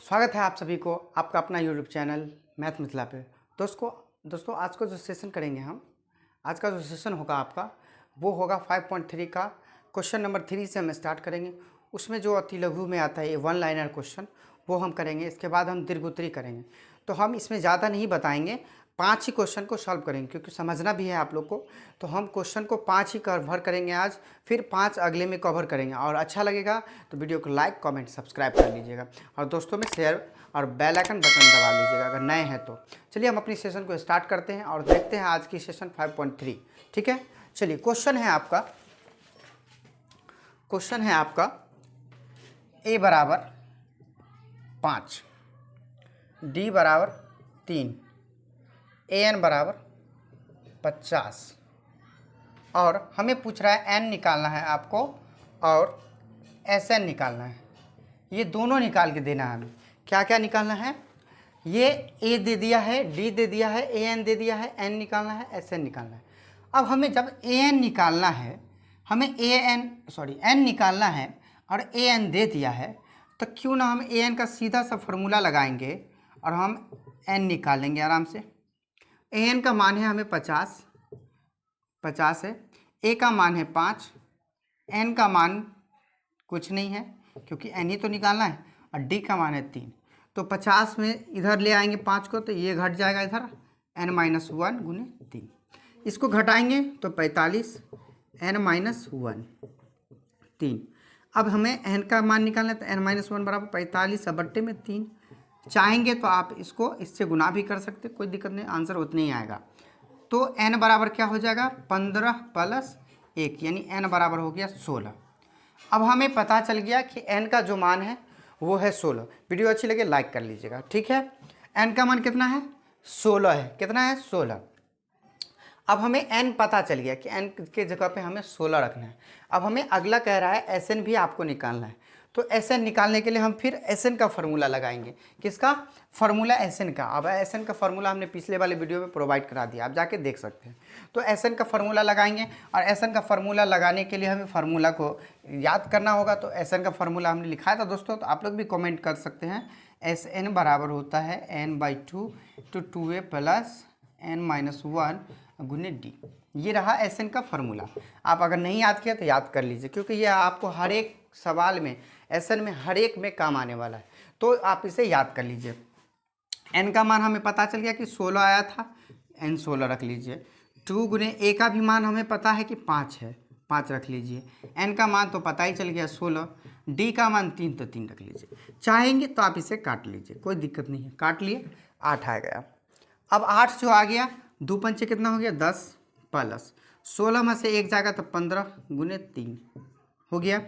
स्वागत है आप सभी को आपका अपना यूट्यूब चैनल मैथ मिथिला पे। दोस्तों आज का जो सेशन करेंगे हम, आज का जो सेशन होगा आपका वो होगा 5.3 का क्वेश्चन नंबर 3 से हम स्टार्ट करेंगे। उसमें जो अति लघु में आता है ये वन लाइनर क्वेश्चन वो हम करेंगे। इसके बाद हम दीर्घोत्तरी करेंगे। तो हम इसमें ज़्यादा नहीं बताएंगे, 5 ही क्वेश्चन को सॉल्व करेंगे क्योंकि समझना भी है आप लोग को। तो हम क्वेश्चन को 5 ही कवर करेंगे आज, फिर 5 अगले में कवर करेंगे। और अच्छा लगेगा तो वीडियो को लाइक कमेंट सब्सक्राइब कर लीजिएगा और दोस्तों में शेयर और बेल आइकन बटन दबा लीजिएगा अगर नए हैं तो। चलिए हम अपनी सेशन को स्टार्ट करते हैं और देखते हैं आज की सेशन 5.3। ठीक है, चलिए क्वेश्चन है आपका a बराबर 5, d बराबर 3, an बराबर 50 और हमें पूछ रहा है n निकालना है आपको और sn निकालना है। ये दोनों निकाल के देना है हमें। क्या क्या निकालना है? ये a दे दिया है, d दे दिया है, an दे दिया है, n निकालना है, sn निकालना है। अब हमें जब an निकालना है, हमें n निकालना है और an दे दिया है, तो क्यों ना हम an का सीधा सा फॉर्मूला लगाएंगे और हम n निकालेंगे आराम से। an का मान है हमें 50 है, a का मान है 5, n का मान कुछ नहीं है क्योंकि n ही तो निकालना है और d का मान है 3। तो 50 में इधर ले आएंगे 5 को तो ये घट जाएगा इधर n-1 गुने 3। इसको घटाएंगे तो 45 n-1 3। अब हमें n का मान निकालना है तो n-1 बराबर 45 बट्टे में 3। चाहेंगे तो आप इसको इससे गुना भी कर सकते, कोई दिक्कत नहीं, आंसर उतना ही आएगा। तो n बराबर क्या हो जाएगा 15 प्लस 1 यानी n बराबर हो गया 16। अब हमें पता चल गया कि n का जो मान है वो है 16। वीडियो अच्छी लगे लाइक कर लीजिएगा। ठीक है, n का मान कितना है 16 है। कितना है 16। अब हमें n पता चल गया कि n के जगह पे हमें 16 रखना है। अब हमें अगला कह रहा है sn भी आपको निकालना है। तो sn निकालने के लिए हम फिर sn का फार्मूला लगाएंगे। किसका फार्मूला? sn का। अब sn का फार्मूला हमने पिछले वाले वीडियो में प्रोवाइड करा दिया, आप जाके देख सकते हैं। तो sn का फार्मूला लगाएंगे और sn का फार्मूला लगाने के लिए हमें फार्मूला को याद करना होगा। तो sn का फार्मूला हमने लिखा था दोस्तों, तो आप लोग भी कमेंट कर सकते हैं। sn बराबर होता है n/2 तो 2a प्लस n-1 गुने डी। ये रहा एसएन का फार्मूला। आप अगर नहीं याद किया तो याद कर लीजिए क्योंकि ये आपको हर एक सवाल में एसएन में हर एक में काम आने वाला है। तो आप इसे याद कर लीजिए। एन का मान हमें पता चल गया कि 16 आया था, एन 16 रख लीजिए। 2 गुने ए का भी मान हमें पता है कि 5 है, 5 रख लीजिए। एन का मान तो पता ही चल गया 16, डी का मान 3 तो 3 रख लीजिए। चाहेंगे तो आप इसे काट लीजिए, कोई दिक्कत नहीं है। काट लिए, 8 आ गया। अब 8 जो आ गया, 2 पंचे कितना हो गया 10 प्लस 16 में से 1 जाएगा तो 15 गुने 3 हो गया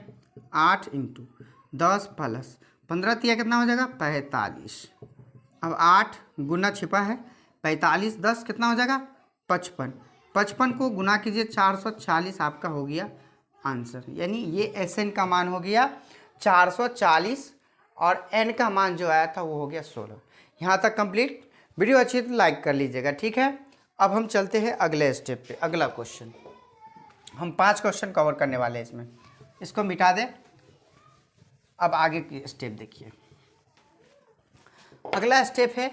8 इंटू 10 प्लस 15 तिया कितना हो जाएगा 45। अब 8 गुना छिपा है 45, 10 कितना हो जाएगा 55। 55 को गुना कीजिए 440 आपका हो गया आंसर। यानी ये एस एन का मान हो गया 440 और एन का मान जो आया था वो हो गया 16। यहाँ तक कंप्लीट। वीडियो अच्छी है तो लाइक कर लीजिएगा। ठीक है, अब हम चलते हैं अगले स्टेप पे। अगला क्वेश्चन, हम 5 क्वेश्चन कवर करने वाले हैं इसमें, इसको मिटा दें। अब आगे की स्टेप देखिए। अगला स्टेप है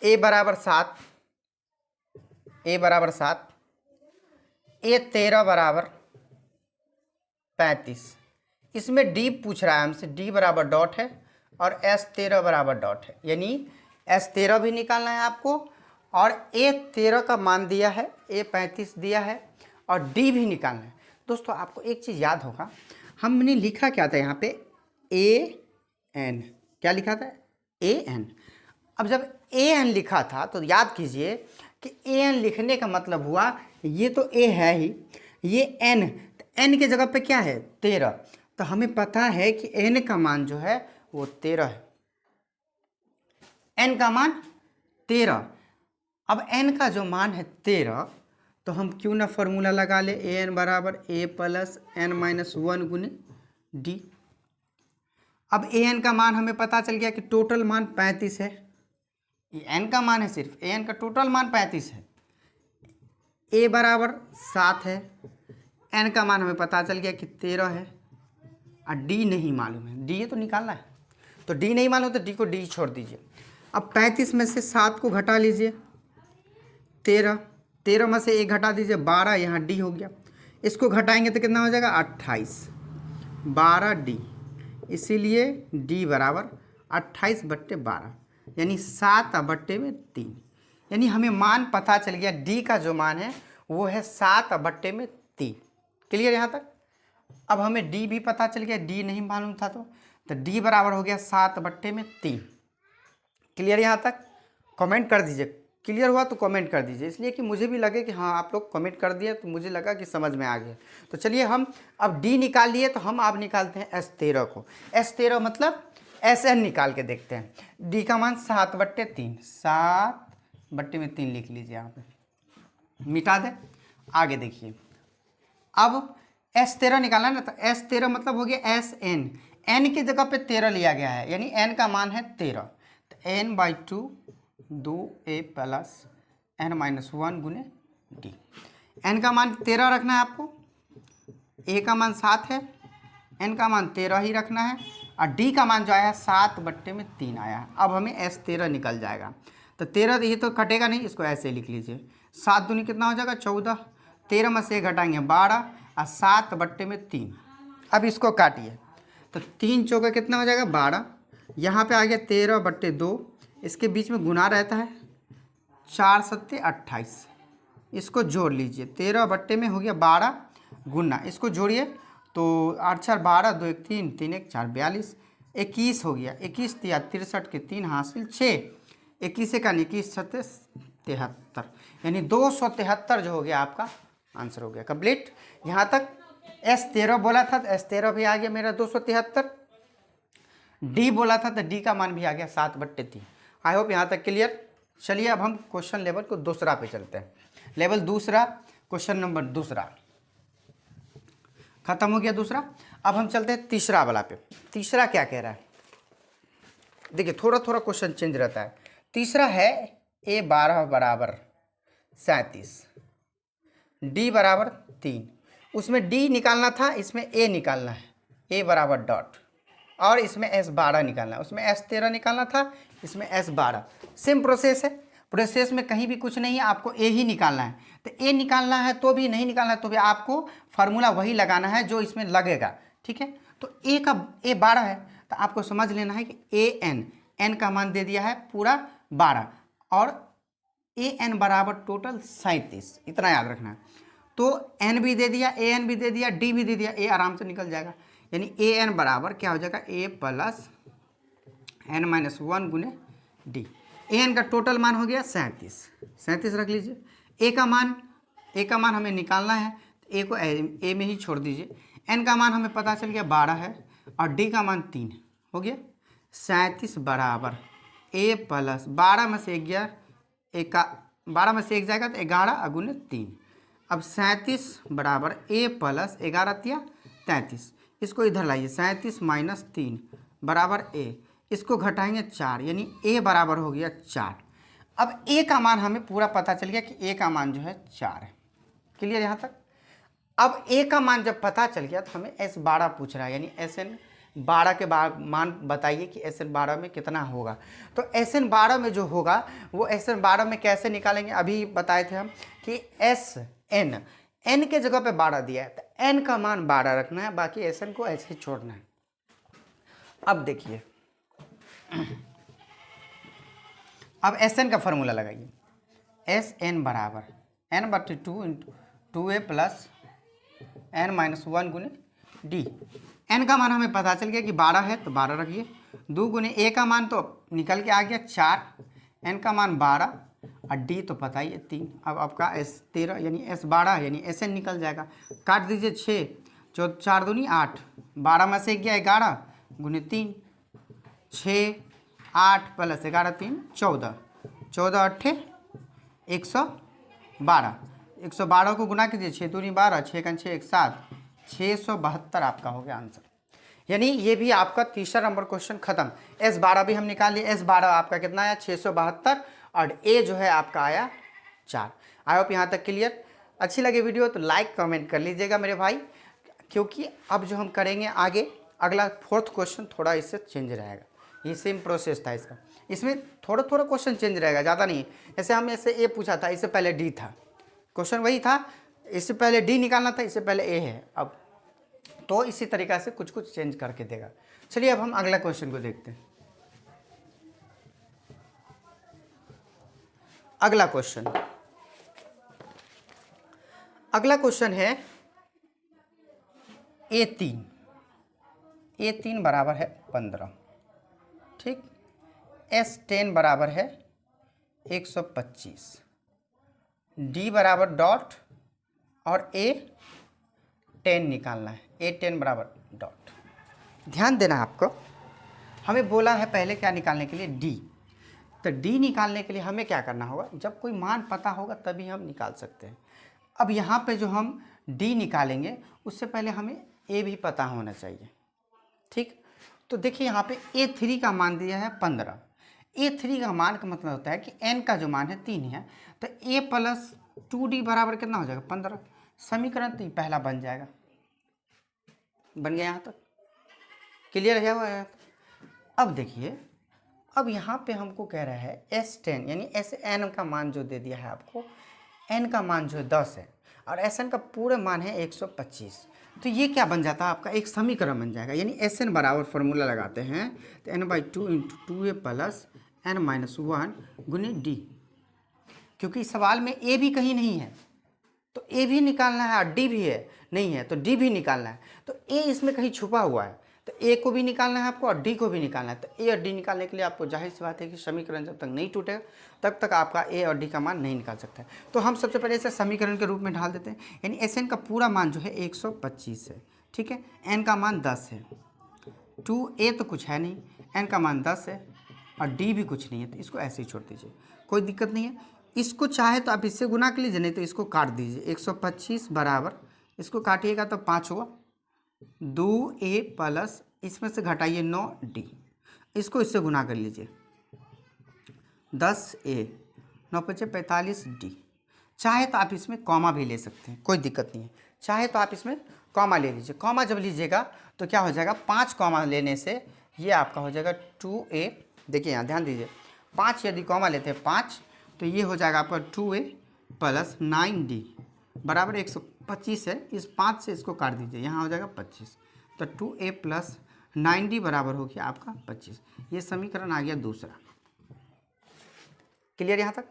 a बराबर 7, a बराबर 7, a 13 बराबर 35। इसमें d पूछ रहा है हमसे, d बराबर डॉट है और s 13 बराबर डॉट है, यानी s 13 भी निकालना है आपको और a 13 का मान दिया है, a 35 दिया है और d भी निकालना है। दोस्तों आपको एक चीज़ याद होगा, हमने लिखा क्या था यहाँ पे an, क्या लिखा था an। अब जब an लिखा था तो याद कीजिए कि an लिखने का मतलब हुआ ये तो a है ही, ये n, तो n के जगह पे क्या है 13। तो हमें पता है कि n का मान जो है वो 13 है, n का मान 13। अब n का जो मान है 13 तो हम क्यों ना फॉर्मूला लगा ले an बराबर a प्लस n-1 गुने d। अब an का मान हमें पता चल गया कि टोटल मान 35 है, ये n का मान है, सिर्फ an का टोटल मान 35 है। a बराबर 7 है, n का मान हमें पता चल गया कि 13 है और d नहीं मालूम है, d ये तो निकालना है। तो डी नहीं मालूम तो डी को डी छोड़ दीजिए। अब 35 में से 7 को घटा लीजिए 13, 13 में से 1 घटा दीजिए 12, यहाँ डी हो गया। इसको घटाएंगे तो कितना हो जाएगा 28, 12 डी, इसीलिए डी बराबर 28/12 यानी 7/3। यानी हमें मान पता चल गया, डी का जो मान है वो है 7/3। क्लियर यहाँ तक? अब हमें डी भी पता चल गया, डी नहीं मालूम था तो डी बराबर हो गया 7/3। क्लियर यहाँ तक? कमेंट कर दीजिए, क्लियर हुआ तो कमेंट कर दीजिए, इसलिए कि मुझे भी लगे कि हाँ आप लोग कमेंट कर दिए तो मुझे लगा कि समझ में आ गया। तो चलिए हम अब डी निकाल लिए, तो हम अब निकालते हैं S13 को। S13 मतलब SN निकाल के देखते हैं। डी का मान 7/3, 7/3 लिख लीजिए यहाँ पे, मिटा दें। आगे देखिए, अब S13 निकालना है ना, तो S13 मतलब हो गया SN, N की जगह पे 13 लिया गया है, यानी N का मान है 13, तो N/2 2a प्लस N-1 गुने डी। N का मान 13 रखना है आपको, A का मान 7 है, N का मान 13 ही रखना है, और D का मान जो आया 7/3 आया है। अब हमें S13 निकल जाएगा, तो 13 ये तो कटेगा नहीं, इसको ऐसे लिख लीजिए। 7 दूनी कितना हो जाएगा 14, 13 में से 1 घटाएंगे 12 और 7/3। अब इसको काटिए, तो 3 चौका कितना हो जाएगा 12, यहाँ पे आ गया 13/2, इसके बीच में गुना रहता है, 4 7 28, इसको जोड़ लीजिए। 13 में हो गया 12 गुना, इसको जोड़िए तो 8 4 12, 2 1 3, 3 1 4 42, 21 हो गया। 21 3 63 के 3 हासिल 6, 21 का 21 7 73, यानी 273 जो हो गया आपका आंसर हो गया कंप्लीट। यहाँ तक S13 बोला था तो S13 भी आ गया मेरा 273, डी बोला था तो डी का मान भी आ गया 7/3। आई होप यहाँ तक क्लियर। चलिए अब हम क्वेश्चन लेवल को दूसरा पे चलते हैं। लेवल दूसरा, क्वेश्चन नंबर दूसरा खत्म हो गया दूसरा। अब हम चलते हैं तीसरा वाला पे। तीसरा क्या कह रहा है, देखिए थोड़ा थोड़ा क्वेश्चन चेंज रहता है। तीसरा है A12 बराबर 37, डी बराबर 3। उसमें डी निकालना था, इसमें ए निकालना है, ए बराबर डॉट, और इसमें S12 निकालना है। उसमें S13 निकालना था, इसमें S12। सेम प्रोसेस है, प्रोसेस में कहीं भी कुछ नहीं है, आपको ए ही निकालना है। तो ए निकालना है तो भी, नहीं निकालना है तो भी आपको फार्मूला वही लगाना है जो इसमें लगेगा, ठीक है। तो ए का A12 है, तो आपको समझ लेना है कि एन का मान दे दिया है पूरा 12, और AN बराबर टोटल 37, इतना याद रखना है। तो N भी दे दिया, AN भी दे दिया, D भी दे दिया, A आराम से निकल जाएगा। यानी AN बराबर क्या हो जाएगा, A प्लस N-1 गुने D। AN का टोटल मान हो गया 37 रख लीजिए। A का मान हमें निकालना है, तो A को A में ही छोड़ दीजिए। N का मान हमें पता चल गया 12 है, और D का मान 3 हो गया। 37 बराबर A प्लस 12 में से 11, 12 में से 1 जाएगा तो 11 गुने 3। अब 37 बराबर A प्लस 11 तिया 33, इसको इधर लाइए, 37 माइनस 3 बराबर A, इसको घटाएंगे 4, यानी A बराबर हो गया 4। अब A का मान हमें पूरा पता चल गया कि A का मान जो है 4 है। क्लियर यहाँ तक? अब A का मान जब पता चल गया तो हमें S12 पूछ रहा है, यानी SN12 के मान बताइए कि SN12 में कितना होगा। तो SN12 में जो होगा वो SN12 में कैसे निकालेंगे, अभी बताए थे हम कि n के जगह पे 12 दिया है, तो n का मान 12 रखना है, बाकी SN को ऐसे ही छोड़ना है। अब देखिए, अब SN का फॉर्मूला लगाइए। SN बराबर n/2 into 2a plus N-1 गुने D। n का मान हमें पता चल गया कि 12 है, तो 12 रखिए। 2 गुने a का मान तो निकल के आ गया 4, n का मान 12, और D तो पता ही है 3। अब आपका S13 यानी S12 यानी SN निकल जाएगा। काट दीजिए 6, 4 दूनी 8, 12 में से गया 11 गुने 3, 6 8 प्लस 11 3 14, 14 8 112, 112 को गुना कीजिए, 6 दूनी 12, 6 का 6 7, 672 आपका हो गया आंसर। यानी ये भी आपका तीसरा नंबर क्वेश्चन खत्म। S12 भी हम निकाल लिए, S12 आपका कितना आया 672, और A जो है आपका आया 4। आई होप यहाँ तक क्लियर। अच्छी लगे वीडियो तो लाइक कमेंट कर लीजिएगा मेरे भाई, क्योंकि अब जो हम करेंगे आगे अगला 4th क्वेश्चन थोड़ा इससे चेंज रहेगा। ये सेम प्रोसेस था इसका। इसमें थोड़ा थोड़ा क्वेश्चन चेंज रहेगा, ज़्यादा नहीं। जैसे हम ऐसे ए पूछा था, इससे पहले डी था, क्वेश्चन वही था, इससे पहले डी निकालना था, इससे पहले ए है। अब तो इसी तरीक़ा से कुछ कुछ चेंज करके देगा। चलिए अब हम अगला क्वेश्चन को देखते हैं। अगला क्वेश्चन है A3 बराबर है 15, ठीक। S10 बराबर है 125, D बराबर डॉट और A10 निकालना है। A10 बराबर डॉट। ध्यान देना है आपको, हमें बोला है पहले क्या निकालने के लिए, D। तो D निकालने के लिए हमें क्या करना होगा, जब कोई मान पता होगा तभी हम निकाल सकते हैं। अब यहाँ पे जो हम D निकालेंगे उससे पहले हमें A भी पता होना चाहिए, ठीक। तो देखिए यहाँ पे A3 का मान दिया है 15। A3 का मान का मतलब होता है कि N का जो मान है 3 है, तो A प्लस 2D बराबर कितना हो जाएगा 15। समीकरण तो पहला बन जाएगा, बन गया यहाँ तक, क्लियर है हुआ। अब देखिए, अब यहाँ पे हमको कह रहा है S10 यानी Sn का मान जो दे दिया है आपको, n का मान जो है 10 है और Sn का पूरा मान है 125। तो ये क्या बन जाता है आपका, एक समीकरण बन जाएगा। यानी Sn बराबर फॉर्मूला लगाते हैं तो n/2 × 2a प्लस n-1 गुने d। क्योंकि सवाल में a भी कहीं नहीं है तो a भी निकालना है और d भी है नहीं है तो d भी निकालना है। तो a इसमें कहीं छुपा हुआ है तो a को भी निकालना है आपको और d को भी निकालना है। तो a और d निकालने के लिए आपको जाहिर सी बात है कि समीकरण जब तक नहीं टूटेगा तब तक आपका a और d का मान नहीं निकाल सकता है। तो हम सबसे पहले इसे समीकरण के रूप में ढाल देते हैं। यानी Sn का पूरा मान जो है 125 है, ठीक है। n का मान 10 है, 2a तो कुछ है नहीं, n का मान 10 है और d भी कुछ नहीं है, तो इसको ऐसे ही छोड़ दीजिए, कोई दिक्कत नहीं है। इसको चाहे तो आप इससे गुना कर लीजिए, नहीं तो इसको काट दीजिए। 125 बराबर, इसको काटिएगा तो 5 होगा, 2a प्लस इसमें से घटाइए 9d, इसको इससे गुना कर लीजिए 10a, 9 × 5 = 45d। चाहे तो आप इसमें कॉमा भी ले सकते हैं, कोई दिक्कत नहीं है। चाहे तो आप इसमें कॉमा ले लीजिए। कॉमा जब लीजिएगा तो क्या हो जाएगा, 5 कॉमा लेने से ये आपका हो जाएगा 2a। देखिए यहाँ ध्यान दीजिए, 5 यदि कॉमा लेते हैं 5 तो ये हो जाएगा आपका 2a प्लस 9d बराबर 125 है। इस 5 से इसको काट दीजिए, यहाँ हो जाएगा 25, तो 2a प्लस 9d बराबर हो गया आपका 25। ये समीकरण आ गया दूसरा। क्लियर यहाँ तक।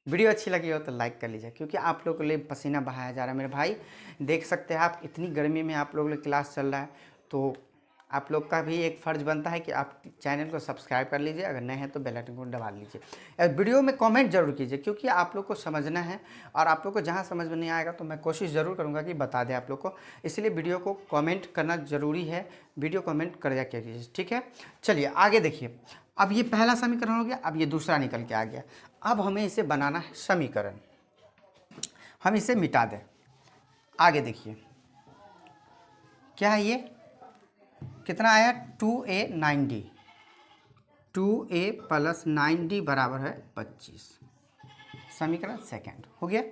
वीडियो अच्छी लगी हो तो लाइक कर लीजिए, क्योंकि आप लोगों के लिए पसीना बहाया जा रहा है मेरे भाई। देख सकते हैं आप, इतनी गर्मी में आप लोगों के क्लास चल रहा है, तो आप लोग का भी एक फ़र्ज़ बनता है कि आप चैनल को सब्सक्राइब कर लीजिए, अगर नए हैं तो बेल आइकन को दबा लीजिए। वीडियो में कमेंट जरूर कीजिए, क्योंकि आप लोग को समझना है और आप लोग को जहां समझ में नहीं आएगा तो मैं कोशिश ज़रूर करूंगा कि बता दें आप लोग को। इसलिए वीडियो को कमेंट करना ज़रूरी है, वीडियो कमेंट कर दिया कीजिए, ठीक है। चलिए आगे देखिए, अब ये पहला समीकरण हो गया, अब ये दूसरा निकल के आ गया। अब हमें इसे बनाना है समीकरण, हम इसे मिटा दें। आगे देखिए क्या है, ये कितना आया, 2a 9d, 2a plus 9d बराबर है 25। समीकरण सेकंड हो गया,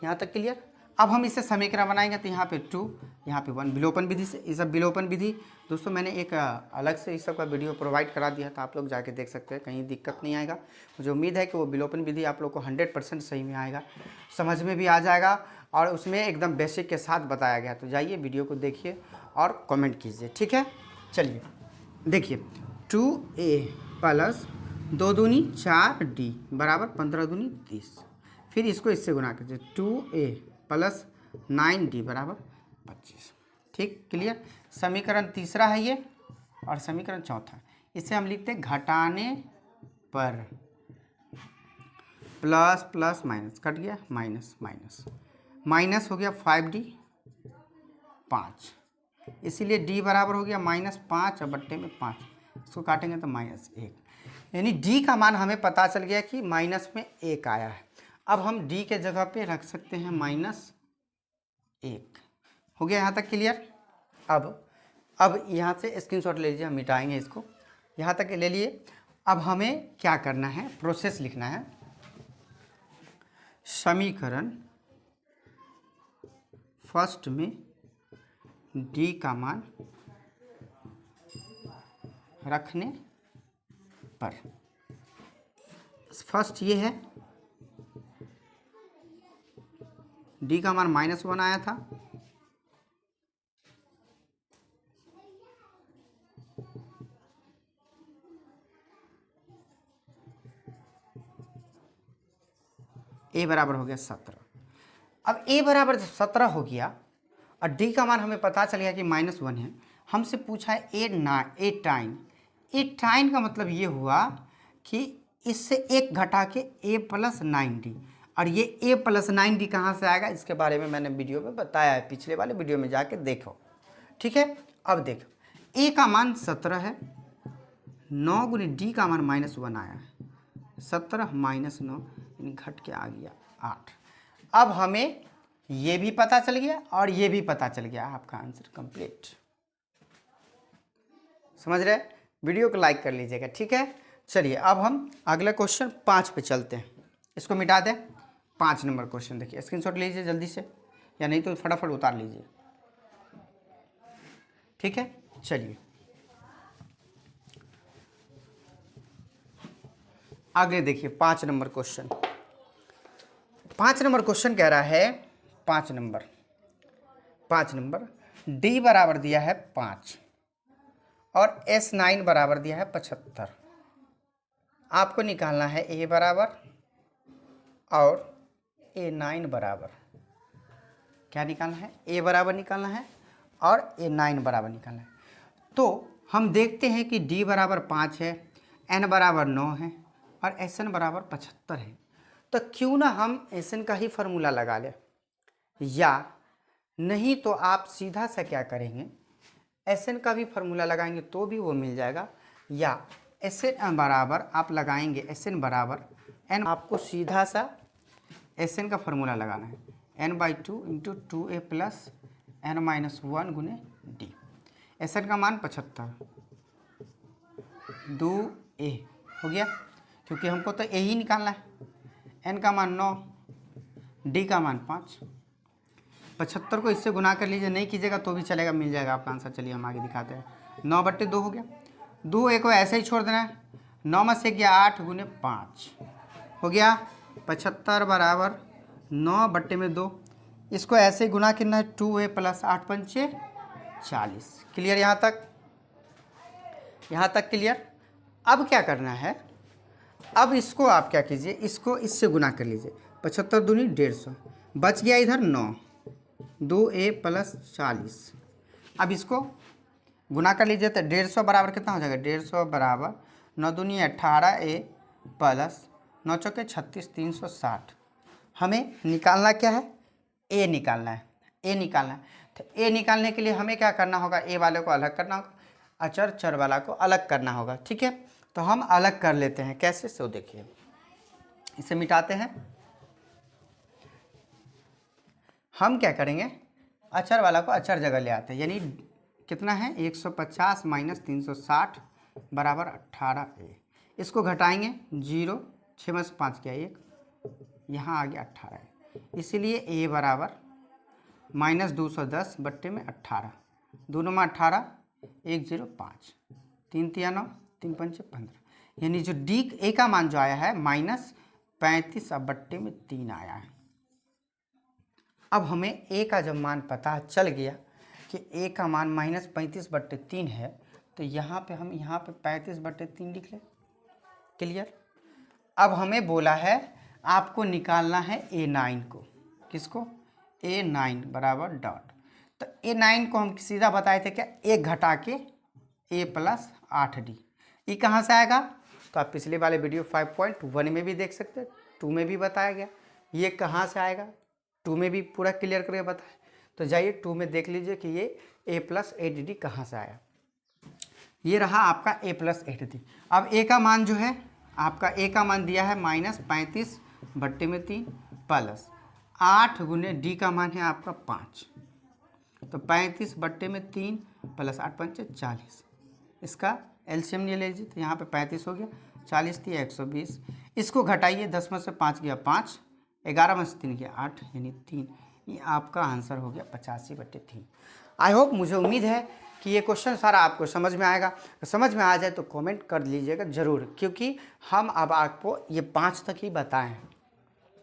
यहाँ तक क्लियर। अब हम इससे समीकरण बनाएंगे तो यहाँ पे 2, यहाँ पे 1, विलोपन विधि से। ये सब विलोपन विधि दोस्तों मैंने एक अलग से इस सब का वीडियो प्रोवाइड करा दिया था, आप लोग जाके देख सकते हैं, कहीं दिक्कत नहीं आएगा। मुझे उम्मीद है कि वो विलोपन विधि आप लोग को 100% सही में आएगा, समझ में भी आ जाएगा और उसमें एकदम बेसिक के साथ बताया गया। तो जाइए वीडियो को देखिए और कमेंट कीजिए, ठीक है। चलिए देखिए, 2a प्लस 2 दूनी 4d बराबर 15 दूनी 30। फिर इसको इससे गुना कीजिए, 2a प्लस 9d बराबर 25। ठीक, क्लियर। समीकरण तीसरा है ये और समीकरण चौथा, इसे हम लिखते हैं घटाने पर, प्लस प्लस माइनस कट गया, माइनस माइनस माइनस हो गया 5d 5, इसीलिए d बराबर हो गया -5 और बट्टे में 5, इसको काटेंगे तो -1। यानी d का मान हमें पता चल गया कि माइनस में 1 आया है। अब हम d के जगह पे रख सकते हैं -1। हो गया यहाँ तक क्लियर। अब यहाँ से स्क्रीनशॉट ले लीजिए, हम मिटाएंगे इसको, यहाँ तक ले लिए। अब हमें क्या करना है, प्रोसेस लिखना है। समीकरण फर्स्ट में d का मान रखने पर। फर्स्ट ये है, डी का मान -1 आया था, ए बराबर हो गया 17। अब ए बराबर जब 17 हो गया और डी का मान हमें पता चल गया कि -1 है, हमसे पूछा है ए टाइन। ए टाइन का मतलब ये हुआ कि इससे एक घटा के a + 9d, और ये a + 9d कहाँ से आएगा इसके बारे में मैंने वीडियो में बताया है, पिछले वाले वीडियो में जाके देखो। ठीक है, अब देखो a का मान 17 है, 9 गुने d का मान -1 आया है, 17 - 9 यानी घट के आ गया 8। अब हमें ये भी पता चल गया और ये भी पता चल गया, आपका आंसर कंप्लीट। समझ रहे? वीडियो को लाइक कर लीजिएगा, ठीक है। चलिए अब हम अगले क्वेश्चन 5 पे चलते हैं, इसको मिटा दें। 5 नंबर क्वेश्चन देखिए, स्क्रीनशॉट लीजिए जल्दी से, या नहीं तो फटाफट उतार लीजिए, ठीक है। चलिए आगे देखिए 5 नंबर क्वेश्चन। 5 नंबर क्वेश्चन कह रहा है, 5 नंबर डी बराबर दिया है 5 और S9 बराबर दिया है 75। आपको निकालना है ए बराबर और A9 बराबर। क्या निकालना है? ए बराबर निकालना है और A9 बराबर निकालना है। तो हम देखते हैं कि डी बराबर 5 है, एन बराबर 9 है और Sn बराबर 75 है। तो क्यों ना हम Sn का ही फार्मूला लगा लें, या नहीं तो आप सीधा सा क्या करेंगे, Sn का भी फार्मूला लगाएंगे तो भी वो मिल जाएगा, या Sn बराबर आप लगाएंगे Sn बराबर n, आपको सीधा सा Sn का फार्मूला लगाना है, n/2 × 2a + n-1 गुने d। Sn का मान 75, 2a हो गया, क्योंकि हमको तो a ही निकालना है। n का मान 9, d का मान 5। 75 को इससे गुना कर लीजिए, नहीं कीजिएगा तो भी चलेगा, मिल जाएगा आपका आंसर। चलिए हम आगे दिखाते हैं। 9/2 हो गया, 2a को ऐसे ही छोड़ देना है, 9 में से गया 8 गुने 5 हो गया 75 बराबर 9/2। इसको ऐसे ही गुना करना है, 2a + 8 × 5 = 40। क्लियर यहाँ तक? यहाँ तक क्लियर? अब क्या करना है, अब इसको आप क्या कीजिए, इसको इससे गुना कर लीजिए, 75 दूनी 150, बच गया इधर 9, 2a + 40। अब इसको गुना कर लीजिए तो 150 बराबर कितना हो जाएगा, 150 बराबर 9 दूनी 18a + 9 चौके 36, 360। हमें निकालना क्या है, ए निकालना है, ए निकालना है। तो ए निकालने के लिए हमें क्या करना होगा, ए वाले को अलग करना होगा, अचर चर वाला को अलग करना होगा, ठीक है। तो हम अलग कर लेते हैं, कैसे सो देखिए, इसे मिटाते हैं। हम क्या करेंगे, अचर वाला को अचर जगह ले आते हैं, यानी कितना है 150 - 360 बराबर 18a। इसको घटाएंगे 0, 6 में से 5 गया 1, यहाँ आ गया 18, इसीलिए a बराबर -210 बट्टे में 18, दोनों में 18, 105, 3 × 9, 3 × 5 = 15, यानी जो डी ए का मान जो आया है -35 बट्टे में 3 आया है। अब हमें ए का जब मान पता चल गया कि ए का मान -35/3 है, तो यहाँ पे हम यहाँ पे 35/3 लिख लें। क्लियर? अब हमें बोला है आपको निकालना है A9 को, किसको, A9 बराबर डॉट। तो A9 को हम सीधा बताए थे क्या, 1 घटा के a + 8d। ये कहाँ से आएगा, तो आप पिछले वाले वीडियो 5.1 में भी देख सकते हैं, 2 में भी बताया गया। ये कहाँ से आएगा, 2 में भी पूरा क्लियर करके बताया, तो जाइए 2 में देख लीजिए कि ये a + 8d कहाँ से आया। ये रहा आपका a + 8d। अब a का मान जो है, आपका a का मान दिया है -35/3 + 8 गुने d का मान है आपका 5, तो 35/3 + 8 × 5 = 40। इसका एलसीएम ले लीजिए, तो यहाँ पे 35 हो गया, 40 × 120। इसको घटाइए, 10 में से 5 गया 5, 11 में से 3 गया 8, यानी 3। ये आपका आंसर हो गया 85/3। आई होप, मुझे उम्मीद है कि ये क्वेश्चन सारा आपको समझ में आएगा। समझ में आ जाए तो कमेंट कर लीजिएगा ज़रूर, क्योंकि हम अब आपको ये 5 तक ही बताए हैं,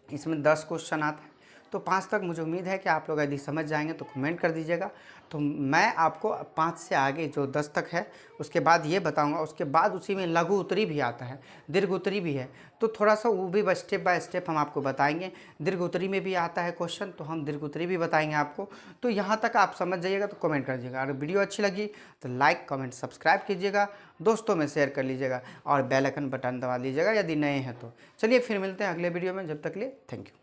इसमें 10 क्वेश्चन आते हैं, तो 5 तक मुझे उम्मीद है कि आप लोग यदि समझ जाएंगे तो कमेंट कर दीजिएगा। तो मैं आपको 5 से आगे जो 10 तक है उसके बाद ये बताऊंगा। उसके बाद उसी में लघु उत्तरी भी आता है, दीर्घ उत्तरी भी है, तो थोड़ा सा वो भी स्टेप बाय स्टेप हम आपको बताएंगे। दीर्घ उत्तरी में भी आता है क्वेश्चन, तो हम दीर्घ उत्तरी भी बताएंगे आपको। तो यहाँ तक आप समझ जाइएगा तो कमेंट कर दीजिएगा। अगर वीडियो अच्छी लगी तो लाइक कमेंट सब्सक्राइब कीजिएगा, दोस्तों में शेयर कर लीजिएगा और बेल आइकन बटन दबा लीजिएगा यदि नए हैं तो। चलिए फिर मिलते हैं अगले वीडियो में, जब तक के लिए थैंक यू।